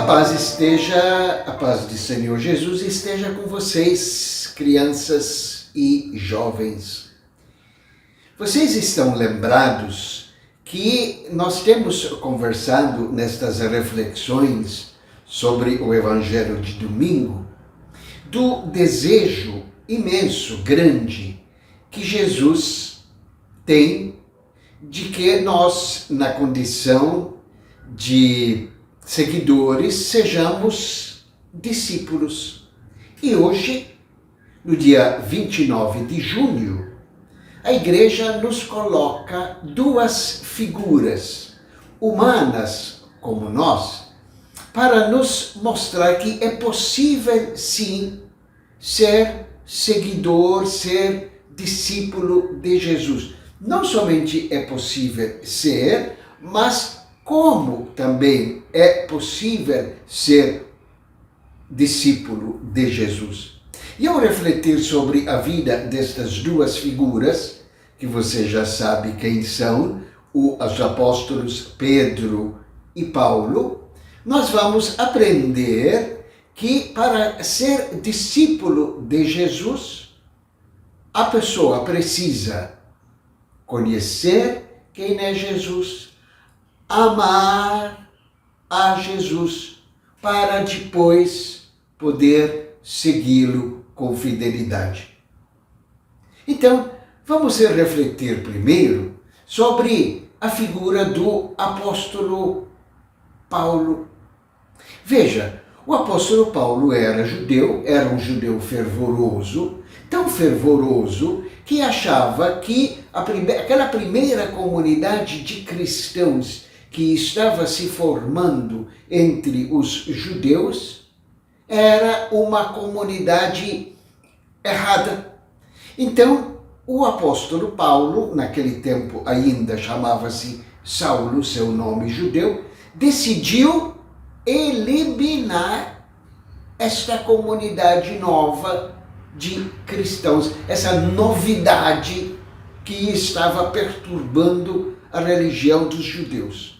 A paz do Senhor Jesus esteja com vocês, crianças e jovens. Vocês estão lembrados que nós temos conversado nestas reflexões sobre o Evangelho de domingo do desejo imenso, grande, que Jesus tem de que nós, na condição de seguidores, sejamos discípulos. E hoje, no dia 29 de junho, a Igreja nos coloca duas figuras humanas como nós, para nos mostrar que é possível, sim, ser seguidor, ser discípulo de Jesus. Não somente é possível ser, mas como também é possível ser discípulo de Jesus. E ao refletir sobre a vida destas duas figuras, que você já sabe quem são, os apóstolos Pedro e Paulo, nós vamos aprender que para ser discípulo de Jesus, a pessoa precisa conhecer quem é Jesus, amar a Jesus, para depois poder segui-lo com fidelidade. Então, vamos refletir primeiro sobre a figura do apóstolo Paulo. Veja, o apóstolo Paulo era um judeu fervoroso, tão fervoroso que achava que aquela primeira comunidade de cristãos que estava se formando entre os judeus era uma comunidade errada. Então, o apóstolo Paulo, naquele tempo ainda chamava-se Saulo, seu nome judeu, decidiu eliminar esta comunidade nova de cristãos, essa novidade que estava perturbando a religião dos judeus.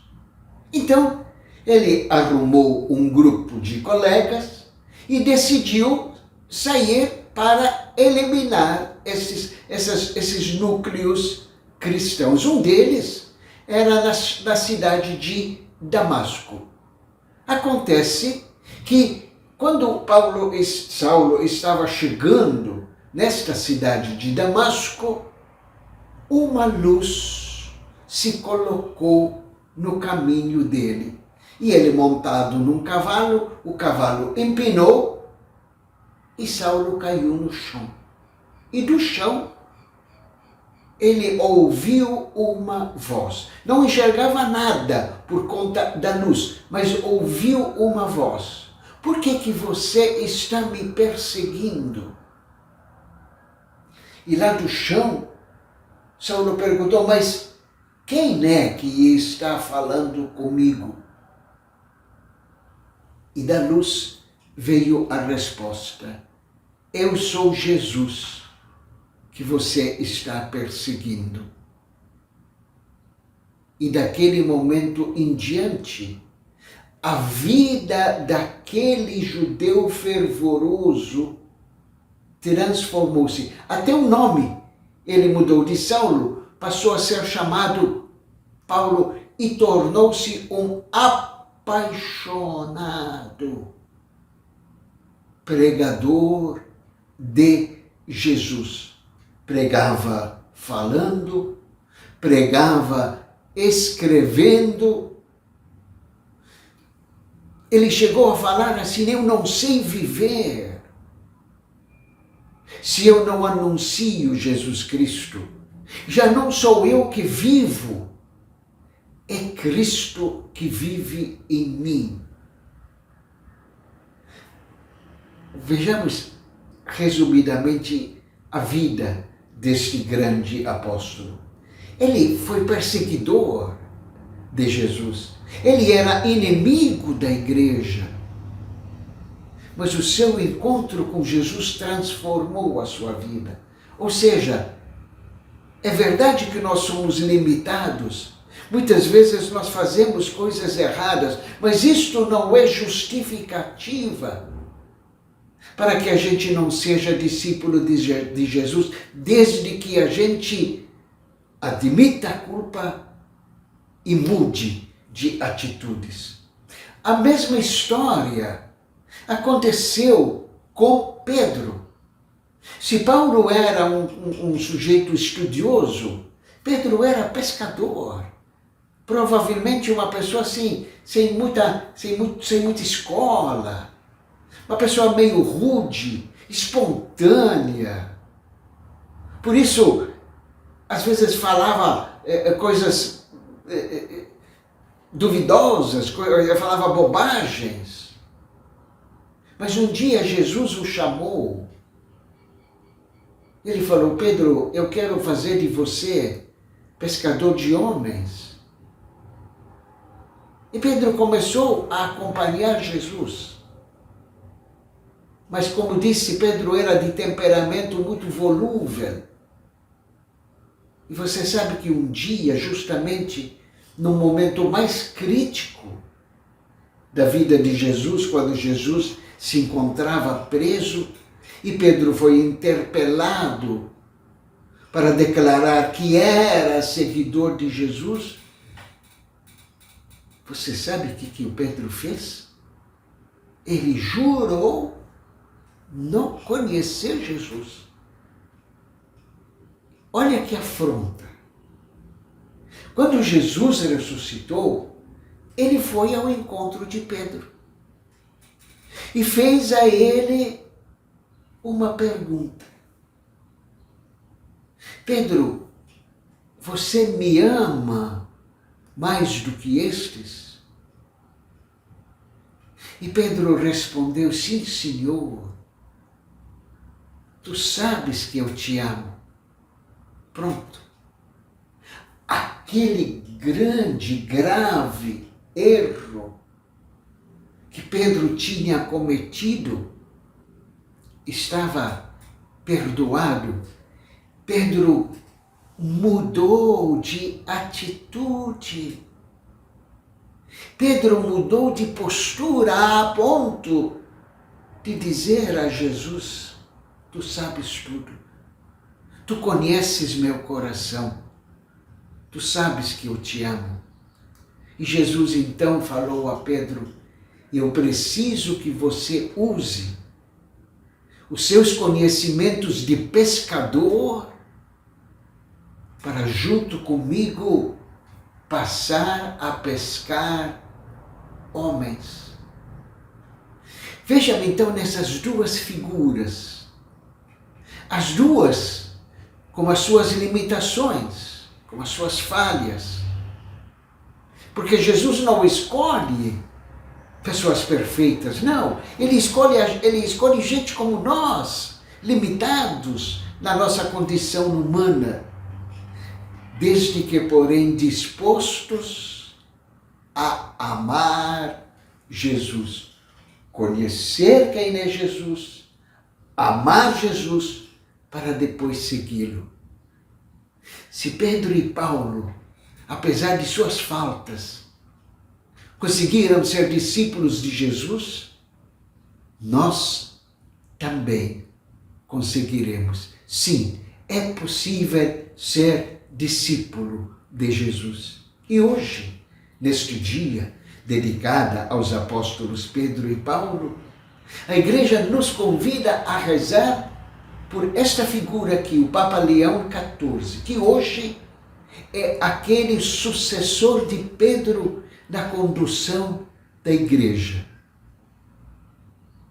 Então, ele arrumou um grupo de colegas e decidiu sair para eliminar esses núcleos cristãos. Um deles era na cidade de Damasco. Acontece que quando Saulo estava chegando nesta cidade de Damasco, uma luz se colocou no caminho dele. E ele, montado num cavalo, o cavalo empinou e Saulo caiu no chão. E do chão ele ouviu uma voz. Não enxergava nada por conta da luz, mas ouviu uma voz. Por que você está me perseguindo? E lá do chão, Saulo perguntou, mas quem é que está falando comigo? E da luz veio a resposta, eu sou Jesus que você está perseguindo. E daquele momento em diante, a vida daquele judeu fervoroso transformou-se. Até o nome ele mudou de Saulo, passou a ser chamado Paulo e tornou-se um apaixonado pregador de Jesus. Pregava falando, pregava escrevendo. Ele chegou a falar assim, eu não sei viver se eu não anuncio Jesus Cristo. Já não sou eu que vivo, é Cristo que vive em mim. Vejamos resumidamente a vida deste grande apóstolo. Ele foi perseguidor de Jesus. Ele era inimigo da igreja. Mas o seu encontro com Jesus transformou a sua vida. Ou seja, é verdade que nós somos limitados, Muitas vezes nós fazemos coisas erradas, mas isto não é justificativa para que a gente não seja discípulo de Jesus, desde que a gente admita a culpa e mude de atitudes. A mesma história aconteceu com Pedro. Se Paulo era um sujeito estudioso, Pedro era pescador. Provavelmente uma pessoa assim, sem muita escola. Uma pessoa meio rude, espontânea. Por isso, às vezes falava coisas duvidosas, falava bobagens. Mas um dia Jesus o chamou. Ele falou: Pedro, eu quero fazer de você pescador de homens. E Pedro começou a acompanhar Jesus. Mas como disse, Pedro era de temperamento muito volúvel. E você sabe que um dia, justamente no momento mais crítico da vida de Jesus, quando Jesus se encontrava preso, e Pedro foi interpelado para declarar que era seguidor de Jesus, você sabe o que o Pedro fez? Ele jurou não conhecer Jesus. Olha que afronta. Quando Jesus ressuscitou, ele foi ao encontro de Pedro e fez a ele uma pergunta. Pedro, você me ama mais do que estes? E Pedro respondeu: sim, Senhor. Tu sabes que eu te amo. Pronto. Aquele grande, grave erro que Pedro tinha cometido estava perdoado. Pedro mudou de atitude. Pedro mudou de postura a ponto de dizer a Jesus: tu sabes tudo. Tu conheces meu coração. Tu sabes que eu te amo. E Jesus então falou a Pedro: eu preciso que você use os seus conhecimentos de pescador para, junto comigo, passar a pescar homens. Veja-me então nessas duas figuras. As duas com as suas limitações, com as suas falhas. Porque Jesus não escolhe pessoas perfeitas, não. Ele escolhe gente como nós, limitados na nossa condição humana, desde que, porém, dispostos a amar Jesus, conhecer quem é Jesus, amar Jesus, para depois segui-lo. Se Pedro e Paulo, apesar de suas faltas, conseguiram ser discípulos de Jesus, nós também conseguiremos. Sim, é possível ser discípulo de Jesus. E hoje, neste dia dedicado aos apóstolos Pedro e Paulo, a igreja nos convida a rezar por esta figura aqui, o Papa Leão XIV, que hoje é aquele sucessor de Pedro na condução da igreja.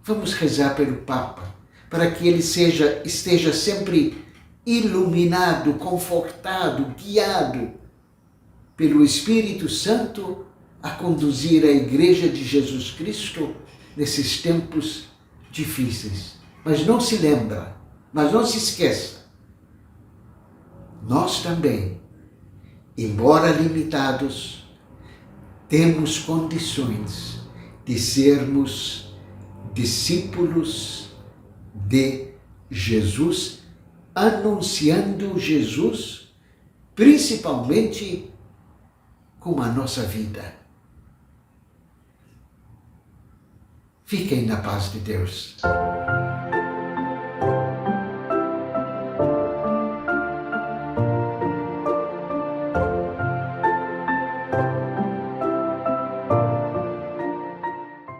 Vamos rezar pelo Papa, para que ele esteja sempre iluminado, confortado, guiado pelo Espírito Santo a conduzir a Igreja de Jesus Cristo nesses tempos difíceis. Mas não se lembra, mas não se esqueça, nós também, embora limitados, temos condições de sermos discípulos de Jesus, anunciando Jesus, principalmente com a nossa vida. Fiquem na paz de Deus.